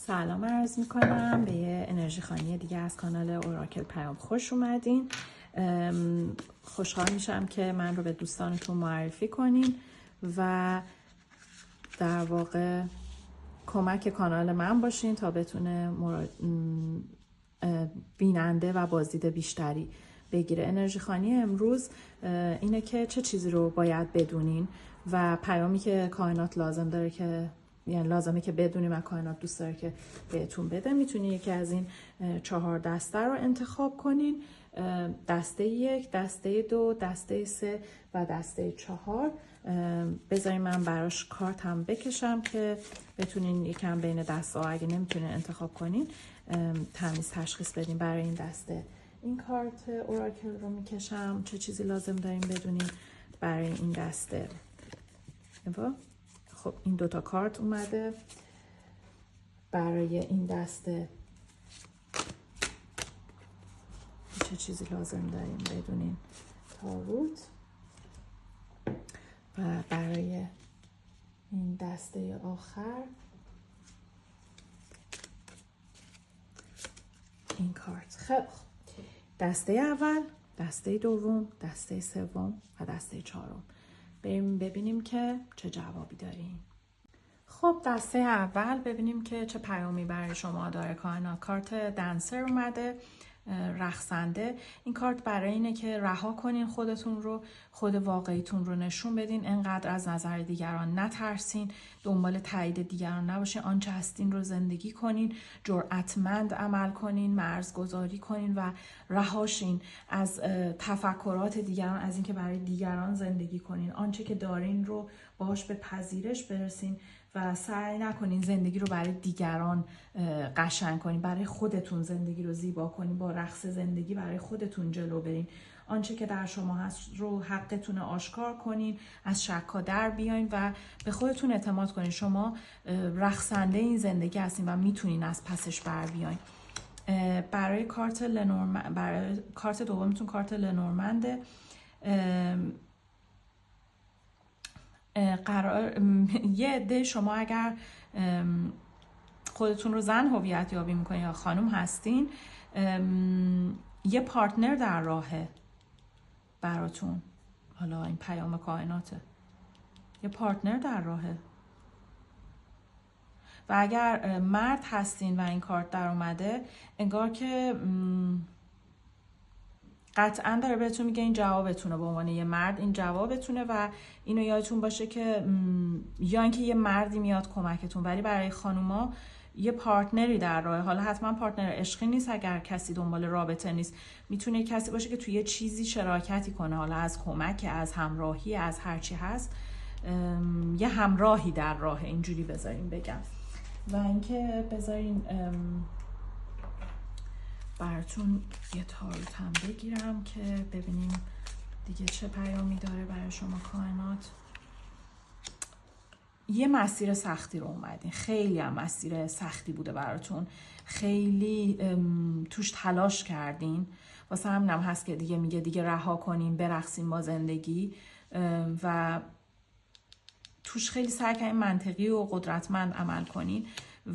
سلام عرض میکنم به یه انرژی خوانی دیگه از کانال اوراکل پیام. خوش اومدین. خوشحال میشم که من رو به دوستانتون معرفی کنین و در واقع کمک کانال من باشین تا بتونه بیننده و بازدید بیشتری بگیره. انرژی خوانی امروز اینه که چه چیزی رو باید بدونین و پیامی که کائنات لازم داره که یعنی لازمه که بدونیم و کائنات دوست داره که بهتون بده. میتونین یکی از این 4 دسته رو انتخاب کنین. دسته 1، دسته 2، دسته 3 و دسته 4. بذارین من براش کارت هم بکشم که بتونین یکم بین دسته ها اگه نمیتونین انتخاب کنین تمیز تشخیص بدین. برای این دسته این کارت اوراکل رو میکشم. چه چیزی لازم دارین بدونین برای این دسته؟ خب این 2 کارت اومده. برای این دسته چه چیزی لازم داریم بدونین؟ تاروت. و برای این دسته آخر این کارت. خب دسته اول، دسته دوم، دسته سوم و دسته 4. بریم ببینیم که چه جوابی داریم. خب دسته اول ببینیم که چه پیامی برای شما داره کائنات. کارت دنسر اومده، رقصنده. این کارت برای اینه که رها کنین خودتون رو، خود واقعیتون رو نشون بدین. انقدر از نظر دیگران نترسین، دنبال تایید دیگران نباشین، آنچه هستین رو زندگی کنین، جرأتمند عمل کنین، مرزگذاری کنین و رهاشین از تفکرات دیگران، از اینکه برای دیگران زندگی کنین. آنچه که دارین رو باهاش به پذیرش برسین و سعی نکنین زندگی رو برای دیگران قشنگ کنین. برای خودتون زندگی رو زیبا کنین، با رقص زندگی برای خودتون جلو برین. آنچه که در شما هست رو حقتون آشکار کنین، از شک‌ها در بیاین و به خودتون اعتماد کنین. شما رقصنده این زندگی هستین و میتونین از پسش بر بیاین. برای کارت برای کارت دومتون کارت لنورمنده. یه عده شما اگر خودتون رو زن هویت یابی میکنین یا خانم هستین، یه پارتنر در راهه براتون. حالا این پیام کائناته، یه پارتنر در راهه. و اگر مرد هستین و این کارت در اومده، انگار که قطعا داره بهتون میگه این جوابتونه. به عنوان یه مرد این جوابتونه و اینو یادتون باشه که یا اینکه یه مردی میاد کمکتون، ولی برای خانوما یه پارتنری در راه. حالا حتما پارتنر عشقی نیست، اگر کسی دنبال رابطه نیست، میتونه کسی باشه که توی یه چیزی شراکتی کنه، حالا از کمک، از همراهی، از هرچی هست. یه همراهی در راه، اینجوری بذارین بگم. و اینکه بذارین براتون یه تاروت هم بگیرم که ببینیم دیگه چه پیامی داره برای شما کائنات. یه مسیر سختی رو اومدین، خیلی هم مسیر سختی بوده براتون، خیلی توش تلاش کردین. واسه همینم هست که دیگه میگه دیگه رها کنین، برقصین با زندگی و توش خیلی سعی کردین منطقی و قدرتمند عمل کنین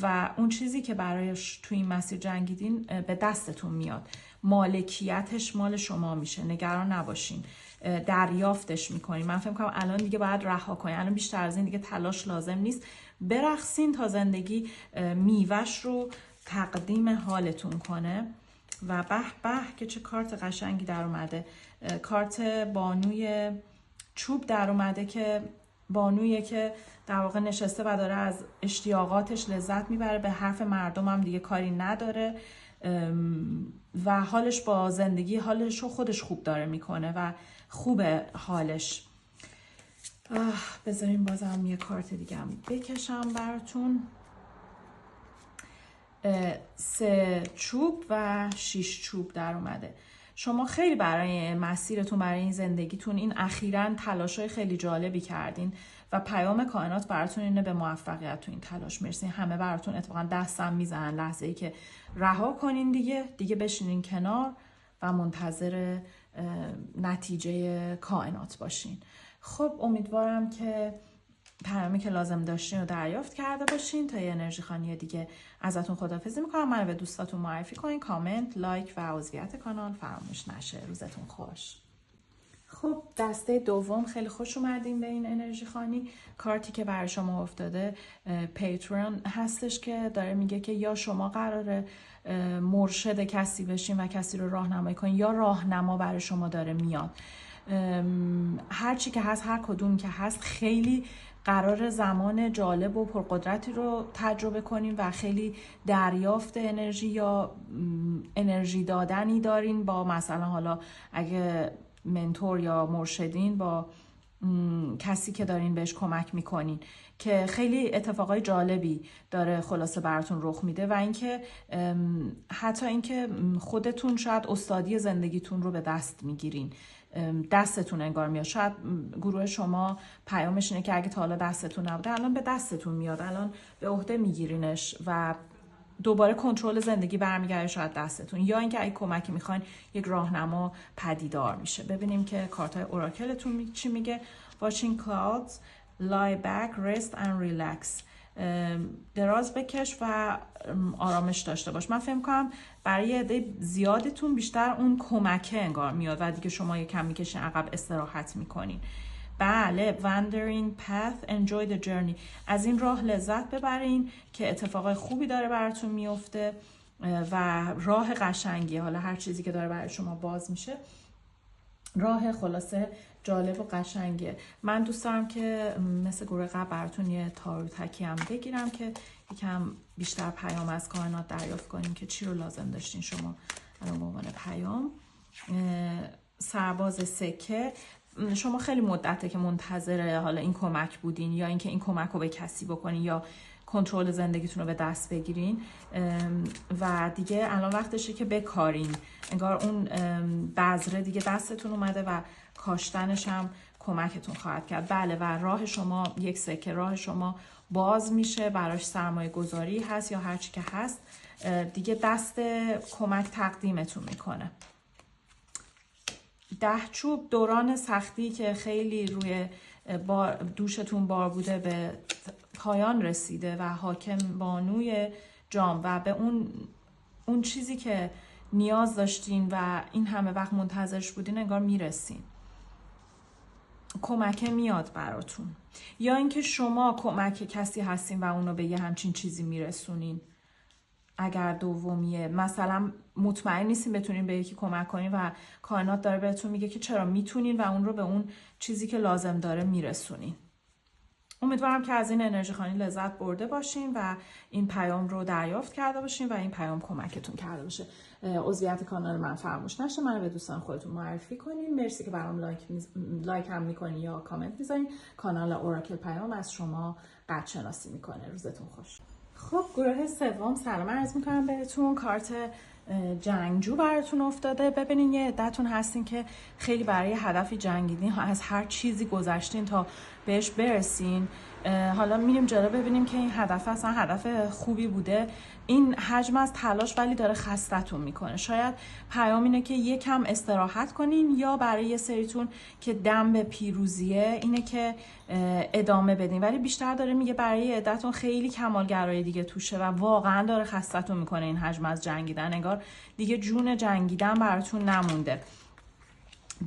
و اون چیزی که برایش تو این مسیر جنگیدین به دستتون میاد. مالکیتش مال شما میشه، نگران نباشین، دریافتش میکنین. من فکر میکنم الان دیگه باید رها کنین، الان بیشتر از این دیگه تلاش لازم نیست. برقصین تا زندگی میوهش رو تقدیم حالتون کنه. و به به که چه کارت قشنگی در اومده. کارت بانوی چوب در اومده که بانویه که در واقع نشسته و داره از اشتیاقاتش لذت میبره، به حرف مردم هم دیگه کاری نداره و حالش با زندگی، حالش رو خودش خوب داره میکنه و خوبه حالش. بذاریم بازم یه کارت دیگه هم بکشم براتون. 3 چوب و 6 چوب در اومده. شما خیلی برای مسیرتون، برای این زندگیتون این اخیراً تلاشای خیلی جالبی کردین و پیام کائنات براتون اینه به موفقیت تو این تلاش میرسین. همه براتون اتفاقا دستم میزنن لحظه‌ای که رها کنین دیگه بشینین کنار و منتظر نتیجه کائنات باشین. خب امیدوارم که پیامی که لازم داشتین رو دریافت کرده باشین. تا یه انرژی خوانی دیگه ازتون خداحافظی میکنم. من رو به دوستاتون معرفی کنین، کامنت، لایک و عضویت کانال فراموش نشه. روزتون خوش. خب دسته دوم، خیلی خوش اومدین به این انرژی خوانی. کارتی که برای شما افتاده پیترون هستش که داره میگه که یا شما قراره مرشد کسی بشین و کسی رو راهنمایی کنین، یا راهنما برای شما داره میاد. هر چی که هست، هر کدوم که هست، خیلی قرار زمان جالب و پرقدرتی رو تجربه کنین و خیلی دریافت انرژی یا انرژی دادنی دارین با مثلا حالا اگه منتور یا مرشدین، با کسی که دارین بهش کمک میکنین، که خیلی اتفاقای جالبی داره خلاصه براتون رخ میده. و اینکه حتی اینکه خودتون شاید استادی زندگیتون رو به دست میگیرین، دستتون انگار میاد. شاید گروه شما پیامش اینه که اگه تا حالا دستتون نبوده الان به دستتون میاد، الان به عهده میگیرینش و دوباره کنترل زندگی برمیگرده شاید دستتون. یا اینکه اگه کمکی میخواین یک راهنما پدیدار میشه. ببینیم که کارتای اوراکلتون چی میگه. Watching clouds, lie back, rest and relax. دراز بکش و آرامش داشته باش. من فهم کنم برای عده زیادتون بیشتر اون کمکه انگار میاد و دیگه شما یکم میکشین عقب، استراحت میکنین. بله، wandering path, enjoy the journey. از این راه لذت ببرین که اتفاقای خوبی داره براتون میفته و راه قشنگی. حالا هر چیزی که داره برای شما باز میشه راه خلاصه جالب و قشنگه. من دوست دارم که مثل گروه قبل براتون یه تاروتکی هم بگیرم که یکم بیشتر پیام از کائنات دریافت کنیم که چی رو لازم داشتین شما الان به عنوان پیام. سرباز سکه، شما خیلی مدته که منتظر حالا این کمک بودین، یا اینکه این کمک رو به کسی بکنین، یا کنترل زندگیتون رو به دست بگیرین و دیگه الان وقتشه که بکارین. انگار اون بذره دیگه دستتون اومده و کاشتنش هم کمکتون خواهد کرد. بله، و راه شما یک سکه، راه شما باز میشه، براش سرمایه گذاری هست یا هرچی که هست دیگه دست کمک تقدیمتون میکنه. 10 چوب، دوران سختی که خیلی روی دوشتون بار بوده به پایان رسیده و حاکم بانوی جام و به اون چیزی که نیاز داشتین و این همه وقت منتظرش بودین انگار میرسین. کمک میاد براتون، یا اینکه شما کمک کسی هستین و اونو به یه همچین چیزی میرسونین. اگر دومیه، مثلا مطمئن نیستین بتونین به یکی کمک کنین و کائنات داره بهتون میگه که چرا میتونین و اون رو به اون چیزی که لازم داره میرسونین. امیدوارم که از این انرژی خوانی لذت برده باشین و این پیام رو دریافت کرده باشین و این پیام کمکتون کرده باشه. عضویت کانال من فراموش نشه. من رو به دوستان خودتون معرفی کنین. مرسی که برام لایک هم میکنین یا کامنت میذارین. کانال اوراکل پیام از شما قد شناسی میکنه. روزتون خوش. خب گروه سوم، سلام عرض میکنم بهتون. کارت جنگجو براتون افتاده. ببینین یه عده‌تون هستین که خیلی برای هدفی جنگیدین، از هر چیزی گذشتین تا بهش برسین. حالا میریم جلو ببینیم که این هدف اصلا هدف خوبی بوده. این حجم از تلاش ولی داره خستتون میکنه. شاید پیام اینه که یکم استراحت کنین، یا برای یه سریتون که دم به پیروزیه اینه که ادامه بدین. ولی بیشتر داره میگه برای عده‌تون خیلی کمالگرایی دیگه توشه و واقعا داره خستتون میکنه این حجم از جنگیدن. انگار دیگه جون جنگیدن براتون نمونده.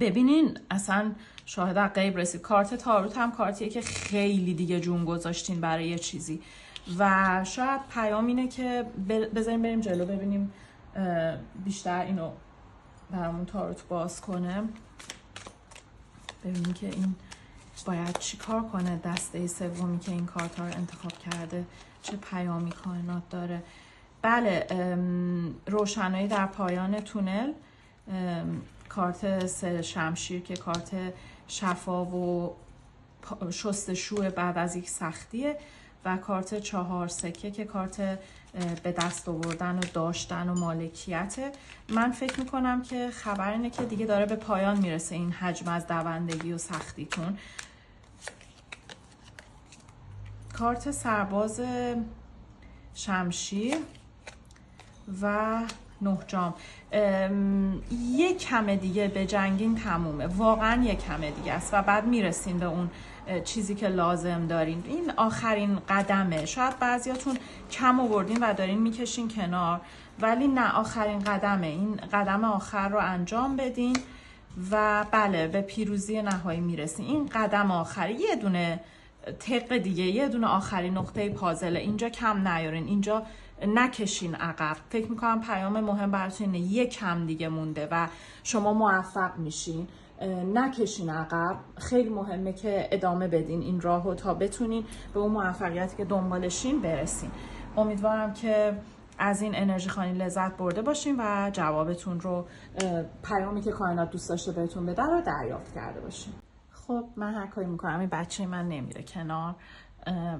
ببینین اصلا شاهد غیب رسید. کارت تاروت هم کارتیه که خیلی دیگه جون گذاشتین برای یه چیزی و شاید پیام اینه که بذاریم بریم جلو ببینیم بیشتر اینو برامون تاروت باز کنه. ببینیم که این باید چی کار کنه. دسته سومی که این کارت ها رو انتخاب کرده چه پیامی کائنات داره. بله، روشنایی در پایان تونل. کارت 3 شمشیر که کارت شفا و شستشو بعد از یک سختیه و کارت 4 سکه که کارت به دست آوردن و داشتن و مالکیته. من فکر میکنم که خبر اینه که دیگه داره به پایان میرسه این حجم از دوندگی و سختیتون. کارت سرباز شمشیر و 9 جام. یک کم دیگه به جنگین تمومه، واقعا یک کم دیگه است و بعد میرسین به اون چیزی که لازم دارین. این آخرین قدمه. شاید بعضیاتون کم آوردین و دارین میکشین کنار، ولی نه، آخرین قدمه. این قدم آخر رو انجام بدین و بله، به پیروزی نهایی میرسین. این قدم آخر، یه دونه تق دیگه، یه دونه آخرین نقطه پازله. اینجا کم نیارین، اینجا نکشین عقب. فکر میکنم پیام مهم براتون اینه، یک کم دیگه مونده و شما موفق میشین. نکشین عقب. خیلی مهمه که ادامه بدین این راهو تا بتونین به اون موفقیتی که دنبالشین برسین. امیدوارم که از این انرژی خوانی لذت برده باشین و جوابتون رو، پیامی که کائنات دوست داشته بهتون بده رو دریافت کرده باشین. خب من هر کاری میکنم، این بچه من نمیره کنار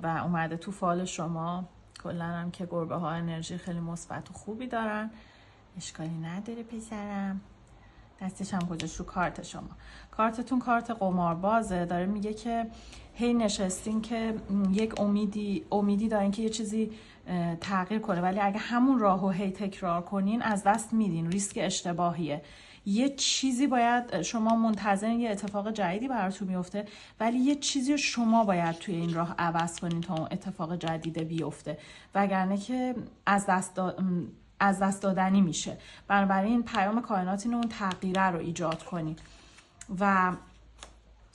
و اومده تو فال شما. کلا هم که گربه ها انرژی خیلی مثبت و خوبی دارن، اشکالی نداره پسرم. دستش هم گذاشت رو کارت شما. کارتتون کارت قماربازه، داره میگه که هی نشستین که یک امیدی دارین که یه چیزی تغییر کنه، ولی اگه همون راهو هی تکرار کنین از دست میدین. ریسک اشتباهیه. یه چیزی باید، شما منتظرین یه اتفاق جدیدی براتون میفته، ولی یه چیزی شما باید توی این راه عوض کنین تا اون اتفاق جدیده بیفته، وگرنه که از دست دادنی میشه. بنابراین پیام کائنات اینه اون تغییره رو ایجاد کنین. و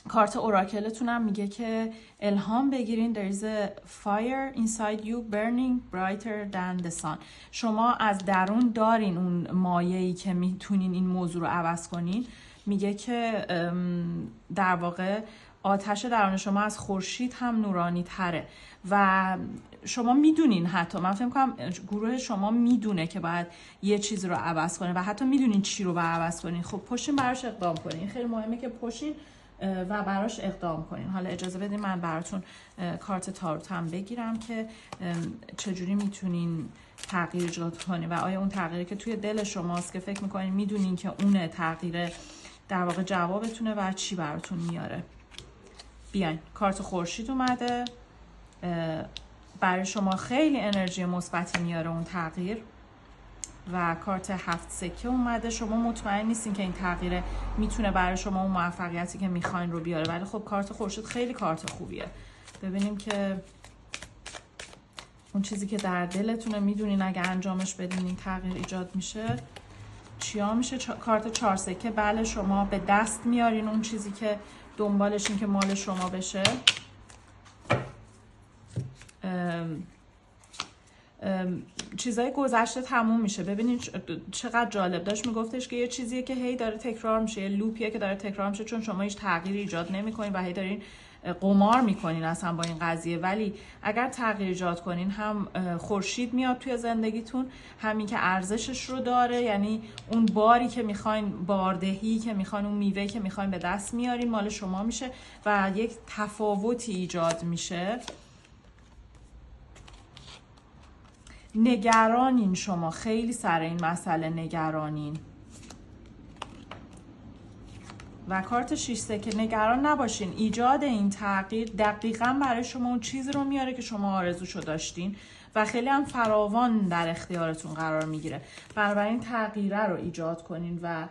کارت اوراکلتون هم میگه که الهام بگیرین. There is a fire inside you burning brighter than the sun. شما از درون دارین اون مایه‌ای که میتونین این موضوع رو عوض کنین. میگه که در واقع آتش درون شما از خورشید هم نورانی تره و شما میدونین، حتی من فکر می‌کنم گروه شما میدونه که باید یه چیز رو عوض کنه و حتی میدونین چی رو باید عوض کنین. خب پشین براش اقدام کنین. خیلی مهمه که پشین و براش اقدام کنین. حالا اجازه بدین من براتون کارت تاروت هم بگیرم که چجوری میتونین تغییر ایجاد کنین و آیا اون تغییری که توی دل شماست که فکر میکنین میدونین که اونه تغییر در واقع جوابتونه و چی براتون میاره. بیاین. کارت خورشید اومده، برای شما خیلی انرژی مثبتی میاره اون تغییر. و کارت 7 سکه اومده. شما مطمئن نیستین که این تغییر میتونه برای شما اون موفقیتی که میخواین رو بیاره، ولی خب کارت خورشید خیلی کارت خوبیه. ببینیم که اون چیزی که در دلتونه میدونین اگه انجامش بدین این تغییر ایجاد میشه چیا میشه. کارت 4 سکه. بله، شما به دست میارین اون چیزی که دنبالشین که مال شما بشه. چیزای گذشته تموم میشه. ببینید چقدر جالب. داشت میگفتش که یه چیزیه که هی داره تکرار میشه، یه لوپیه که داره تکرار میشه، چون شما هیچ تغییری ایجاد نمیکنین و هی دارین قمار میکنین اصلا با این قضیه. ولی اگر تغییر ایجاد کنین، هم خورشید میاد توی زندگیتون، همین که ارزشش رو داره، یعنی اون باری که میخواین، باردهی که میخواین، اون میوه که میخواین به دست میارین مال شما میشه و یک تفاوتی ایجاد میشه. نگرانین، شما خیلی سر این مسئله نگرانین. و کارت 6 سکه. نگران نباشین، ایجاد این تغییر دقیقاً برای شما اون چیزی رو میاره که شما آرزوشو داشتین و خیلی هم فراوان در اختیارتون قرار میگیره. بنابراین تغییره رو ایجاد کنین و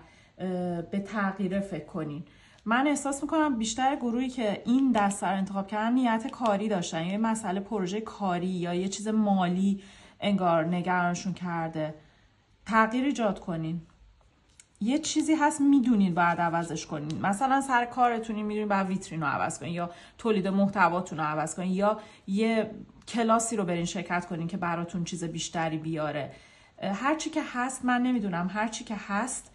به تغییره فکر کنین. من احساس میکنم بیشتر گروهی که این دسته رو انتخاب کردن نیت کاری داشتن، یه مسئله پروژه کاری یا یه چیز مالی انگار نگرانشون کرده. تغییر ایجاد کنین. یه چیزی هست میدونین باید عوضش کنین. مثلا سر کارتونی میدونین باید ویترین رو عوض کنین یا تولید محتواتون رو عوض کنین یا یه کلاسی رو برین شرکت کنین که براتون چیز بیشتری بیاره. هر چی که هست، من نمیدونم، هر چی که هست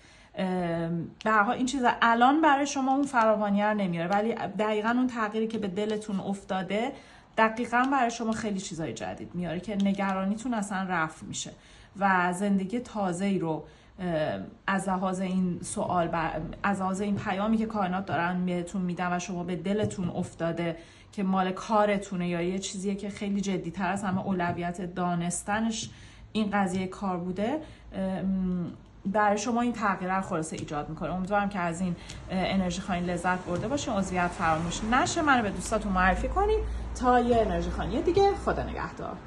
به هر حال این چیز الان برای شما اون فراوانی رو نمیاره، ولی دقیقاً اون تغییری که به دلتون افتاده دقیقاً برای شما خیلی چیزای جدید میاره که نگرانیتون اصلا رفع میشه و زندگی تازه‌ای رو از لحاظ این سوال، از لحاظ این پیامی که کائنات دارن بهتون میدن و شما به دلتون افتاده که مال کارتونه یا یه چیزیه که خیلی جدی‌تر از همه اولویت دانستنش این قضیه کار بوده، برای شما این تغییر رو خلاصه ایجاد میکنه. امیدوارم که از این انرژی خوانی لذت برده باشین. عضویت فراموش نشه. منو به دوستاتون معرفی کنین تا یه انرژی خوانی دیگه. خدا نگهدار.